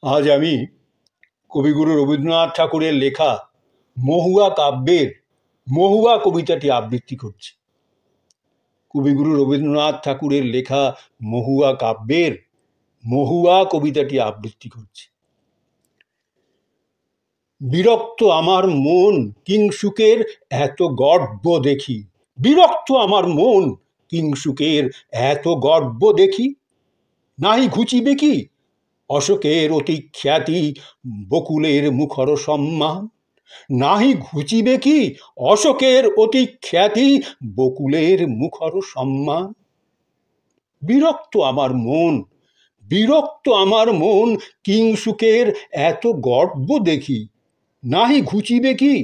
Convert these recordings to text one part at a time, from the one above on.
আজ আমি কবিগুরু রবীন্দ্রনাথ ঠাকুরের লেখা মহুয়া কাব্যের মহুয়া কবিতাটি আবৃত্তি করছি। কবিগুরু রবীন্দ্রনাথ ঠাকুরের লেখা মহুয়া কাব্যের মহুয়া কবিতাটি আবৃত্তি করছি। বিরক্ত আমার মন কিংসুকের এত গর্ব দেখি, বিরক্ত আমার মন কিংসুকের এত গর্ব দেখি, নাহি ঘুচিবে কি অশোকের অতি খ্যাতি বকুলের মুখর সম্মান, নাহি ঘুচিবে কি অশোকের অতি খ্যাতি বকুলের মুখর সম্মান। বিরক্ত আমার মন, বিরক্ত আমার মন কিংসুকের এত গর্ব দেখি, নাহি ঘুচিবে কি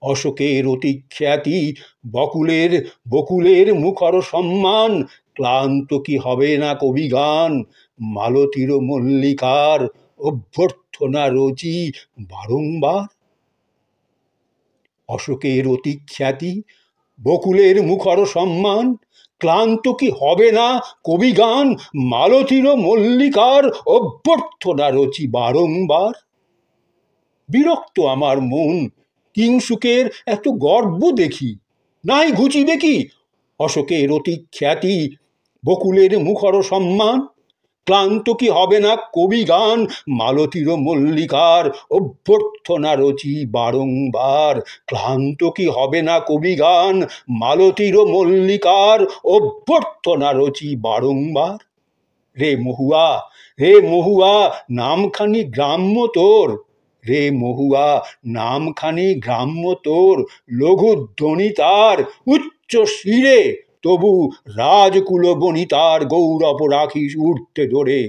অশোকের অতি খ্যাতি বকুলের মুখর সম্মান। ক্লান্ত কি হবে না কবিগান মালতীর মল্লিকার অভ্যর্থনা রচি বারংবার। অশোকের অতি খ্যাতি বকুলের মুখর সম্মান, ক্লান্ত কি হবে না কবিগান মালতীর মল্লিকার অভ্যর্থনা রচি বারংবার। বিরক্ত আমার মন কিংসুকের এত গর্ব দেখি, নাই ঘুচিবে কি অশোকের অতি খ্যাতি বকুলের মুখর সম্মান। ক্লান্ত কি হবে না কবিগান মালতীর মল্লিকার অভ্যর্থনা রচি বারংবার। ক্লান্ত কি হবে না কবিগান মালতীর মল্লিকার অভ্যর্থনা রচি বারংবার। রে মহুয়া, রে মহুয়া নামখানি গ্রাম্য তোর, রে মহুয়া নামখানি গ্রাম্য তোর, লঘুধ্বনি তার উচ্চ শিরে তবু রাজকুল বনিতার গৌরব রাখিস উঠতে ধরে।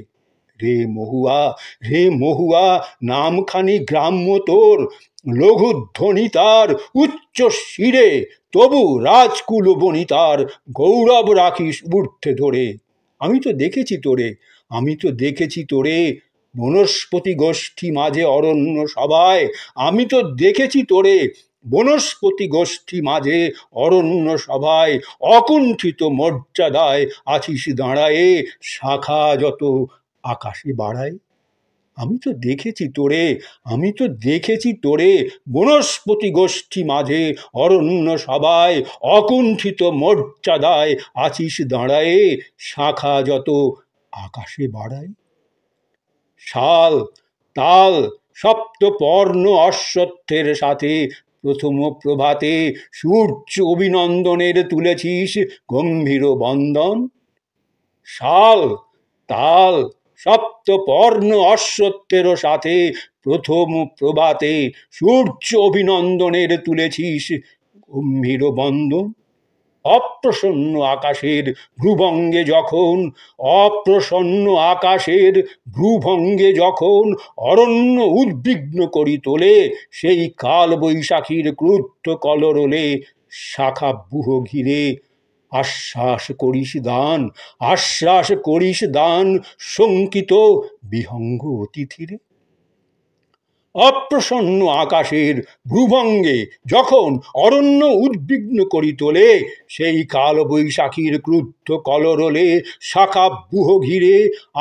রে মহুয়া, রে মহুয়া নামখানি গ্রাম্য তোর, লঘুধ্বনি তার উচ্চ শিরে তবু রাজকুল বনিতার গৌরব রাখিস উঠতে ধরে। আমি তো দেখেছি তোরে, আমি তো দেখেছি তোরে বনস্পতি গোষ্ঠী মাঝে অরণ্য সভায়, আমি তো দেখেছি তোরে বনস্পতি গোষ্ঠী মাঝে অরণ্য সভায়, অকুণ্ঠিত মর্যাদায় আছিস দাঁড়ায়ে শাখা যত আকাশে বাড়ায়। আমি তো দেখেছি তোরে, আমি তো দেখেছি তোরে বনস্পতি গোষ্ঠী মাঝে অরণ্য সভায়, অকুণ্ঠিত মর্যাদায় আছিস দাঁড়ায়ে শাখা যত আকাশে বাড়ায়। শাল তাল সপ্তপর্ণ অশ্বত্থের সাথে প্রথম প্রভাতে সূর্য অভিনন্দনের তুলেছিস গম্ভীর বন্দন। শাল তাল সপ্তপর্ণ অশ্বত্থের সাথে প্রথম প্রভাতে সূর্য অভিনন্দনের তুলেছিস গম্ভীর বন্দন। অপ্রসন্ন আকাশের ভ্রুভঙ্গে যখন, অপ্রসন্ন আকাশের ভ্রুভঙ্গে যখন অরণ্য উদ্বিগ্ন করি তোলে সেই কাল বৈশাখীর ক্রুদ্ধ কলরলে শাখা বুহ ঘিরে আশ্বাস করিস দান, আশ্বাস করিস দান শঙ্কিত বিহঙ্গ অতিথিরে। অপ্রসন্ন আকাশের ভ্রুভঙ্গে যখন অরণ্য উদ্বিগ্ন করি তোলে সেই কাল বৈশাখীর ক্রুদ্ধ কলরলে শাখা বুহ ঘিরে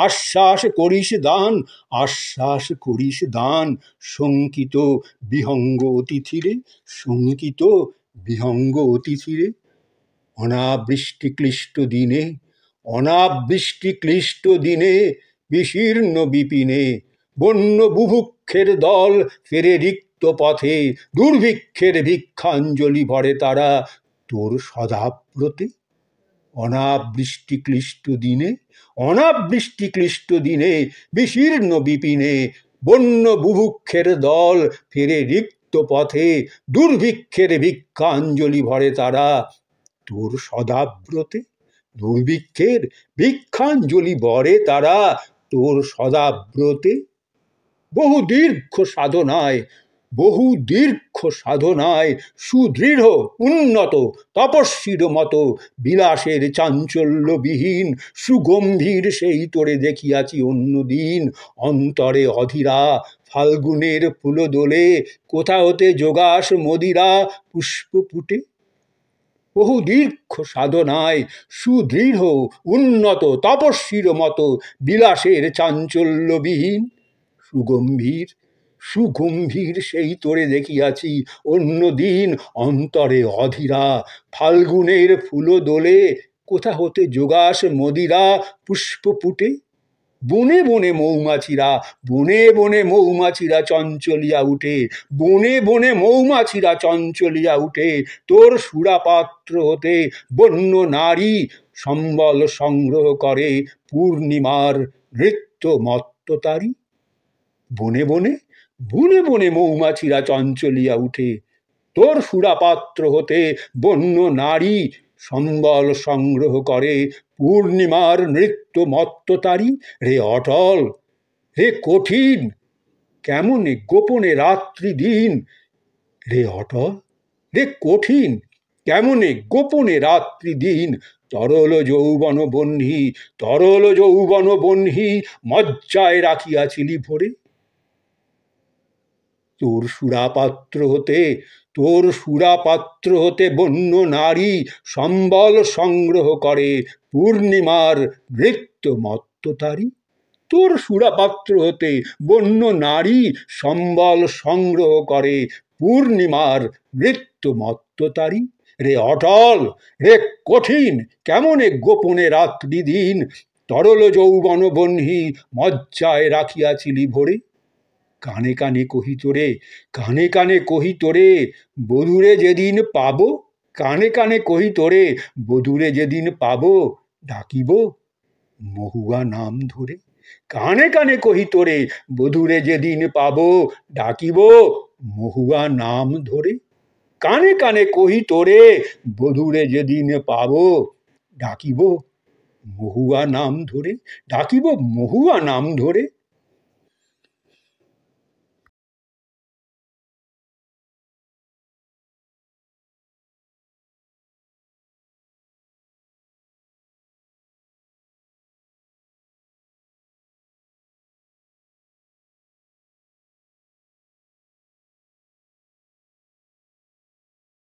আশ্বাস করিস দান, আশ্বাস করিস দান শঙ্কিত বিহঙ্গ অতিথিরে, শঙ্কিত বিহঙ্গ অতিথিরে। অনাবৃষ্টি ক্লিষ্ট দিনে, অনাবৃষ্টি ক্লিষ্ট দিনে বিশীর্ণ বিপিনে বন্য বুভুক্ষের দল ফেরে রিক্ত পথে, দুর্ভিক্ষের ভিক্ষাঞ্জলি ভরে তারা তোর সদাব্রতে। অনাবৃষ্টি ক্লিষ্ট দিনে, অনাবৃষ্টি ক্লিষ্ট দিনে বিশীর্ণ বিপিনে বন্য বুভুক্ষের দল ফেরে রিক্ত পথে, দুর্ভিক্ষের ভিক্ষাঞ্জলি ভরে তারা তোর সদাব্রতে। দুর্ভিক্ষের ভিক্ষাঞ্জলি ভরে তারা তোর সদাব্রতে। বহু দীর্ঘ সাধনায়, বহু দীর্ঘ সাধনায় সুদৃঢ় উন্নত তপস্বীর মতো বিলাসের চাঞ্চল্যবিহীন সুগম্ভীর সেই তোরে দেখিয়াছি অন্যদিন। অন্তরে অধীরা ফাল্গুনের ফুলদোলে কোথা হতে যোগাস মদিরা পুষ্পপুটে। বহু দীর্ঘ সাধনায় সুদৃঢ় উন্নত তপস্বীর মতো বিলাসের চাঞ্চল্যবিহীন সুগম্ভীর সুগম্ভীর সেই তোরে দেখিয়াছি অন্যদিন অন্তরে অধীরা, ফাল্গুনের ফুলো দোলে কোথা হতে যোগাস মদিরা পুষ্পপুটে। বনে বনে মৌমাছিরা, বনে বনে মৌমাছিরা চঞ্চলিয়া উঠে, বনে বনে মৌমাছিরা চঞ্চলিয়া উঠে, তোর সুরাপাত্র হতে বন্য নারী সম্বল সংগ্রহ করে পূর্ণিমার নৃত্য মত্ততারি। বনে বনে বনে বনে মৌমাছিরা চঞ্চলিয়া উঠে, তোর সুরাপাত্র হতে বন্য নারী সম্বল সংগ্রহ করে পূর্ণিমার নৃত্য মত্ততারি। রে অটল, রে কঠিন, কেমনে গোপনে রাত্রি দিন, রে অটল, রে কঠিন, কেমনে গোপনে রাত্রি দিন, তরল যৌবন বহ্নি, তরল যৌবন বহ্নি মজ্জায় রাখিয়াছিলি ভরে। তোর সুরাপাত্র হতে, তোর সুরাপাত্র হতে বন্য নারী সম্বল সংগ্রহ করে পূর্ণিমার নৃত্য মত্ততারি। তোর সুরাপাত্র হতে বন্য নারী সম্বল সংগ্রহ করে পূর্ণিমার নৃত্য মত্ততারি। রে অটল, রে কঠিন, কেমনে গোপনে রাত্রি দিন, তরল যৌবন বহ্নি মজ্জায় রাখিয়াছিলি ভরে। কানে কানে কহি তোরে, কানে কানে কহি তোরে, বধূরে যেদিন পাবো, কানে কানে কহি তোরে, বধূরে যেদিন পাবো, ডাকিব মহুয়া নাম ধরে। কানে কানে কহি তোরে, বধূরে যেদিন পাবো, ডাকিব মহুয়া নাম ধরে। কানে কানে কহি তোরে, বধূরে যেদিন পাবো, ডাকিব মহুয়া নাম ধরে, ডাকিব মহুয়া নাম ধরে।